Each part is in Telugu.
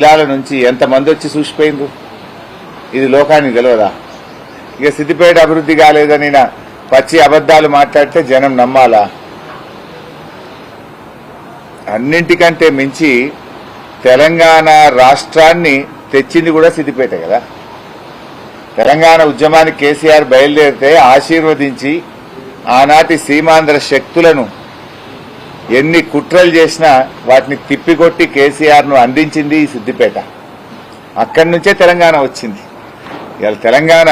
జిల్లాల నుంచి ఎంతమంది వచ్చి చూసిపోయిండ్రు. ఇది లోకానికి తెలియదా? ఇక సిద్దిపేట అభివృద్ధి కాలేదని పచ్చి అబద్దాలు మాట్లాడితే జనం నమ్మాలా? అన్నింటికంటే మించి తెలంగాణ రాష్ట్రాన్ని తెచ్చింది కూడా సిద్దిపేట కదా. తెలంగాణ ఉద్యమానికి కేసీఆర్ బయలుదేరితే ఆశీర్వదించి ఆనాటి సీమాంధ్ర శక్తులను ఎన్ని కుట్రలు చేసినా వాటిని తిప్పికొట్టి కేసీఆర్ను అందించింది ఈ సిద్దిపేట. అక్కడి నుంచే తెలంగాణ వచ్చింది. ఇవాళ తెలంగాణ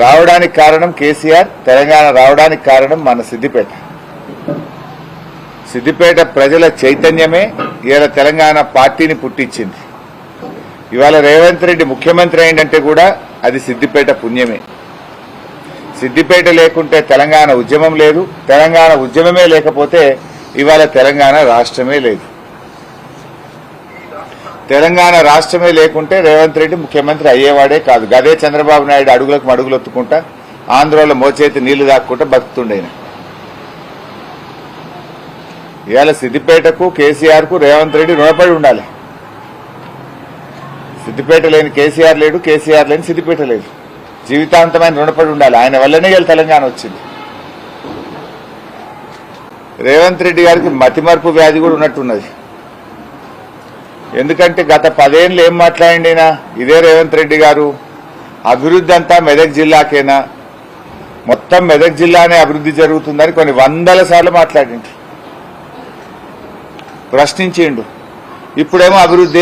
రావడానికి కారణం కేసీఆర్, తెలంగాణ రావడానికి కారణం మన సిద్దిపేట. సిద్దిపేట ప్రజల చైతన్యమే ఇవాళ తెలంగాణ పార్టీని పుట్టించింది. ఇవాళ రేవంత్ రెడ్డి ముఖ్యమంత్రి అయిందంటే కూడా అది సిద్దిపేట పుణ్యమే. సిద్దిపేట లేకుంటే తెలంగాణ ఉద్యమం లేదు, తెలంగాణ ఉద్యమమే లేకపోతే ఇవాళ తెలంగాణ రాష్ట్రమే లేదు. తెలంగాణ రాష్ట్రమే లేకుంటే రేవంత్ రెడ్డి ముఖ్యమంత్రి అయ్యేవాడే కాదు. గదే చంద్రబాబు నాయుడు అడుగులకు మడుగులొత్తుకుంటా ఆంధ్రలో మోచేతి నీళ్లు దాక్కుంటా బతుకుతుండేన. ఇవాళ సిద్దిపేటకు కేసీఆర్ కు రేవంత్ రెడ్డి రుణపడి ఉండాలి. సిద్దిపేట లేని కేసీఆర్ లేడు, కేసీఆర్ లేని సిద్దిపేట లేదు. జీవితాంతమైన రుణపడి ఉండాలి. ఆయన వల్లనే ఇవాళ తెలంగాణ వచ్చింది. రేవంత్ రెడ్డి గారికి మతిమరుపు వ్యాధి కూడా ఉన్నట్టున్నది. ఎందుకంటే గత 10 ఏళ్ళు ఏం మాట్లాడిండినా ఇదే రేవంత్ రెడ్డి గారు అభివృద్ధి అంతా మెదక్ జిల్లాకేనా, మొత్తం మెదక్ జిల్లానే అభివృద్ధి జరుగుతుందని కొన్ని 100ల సార్లు మాట్లాడిండు, ప్రశ్నించిండు. ఇప్పుడేమో అభివృద్ధి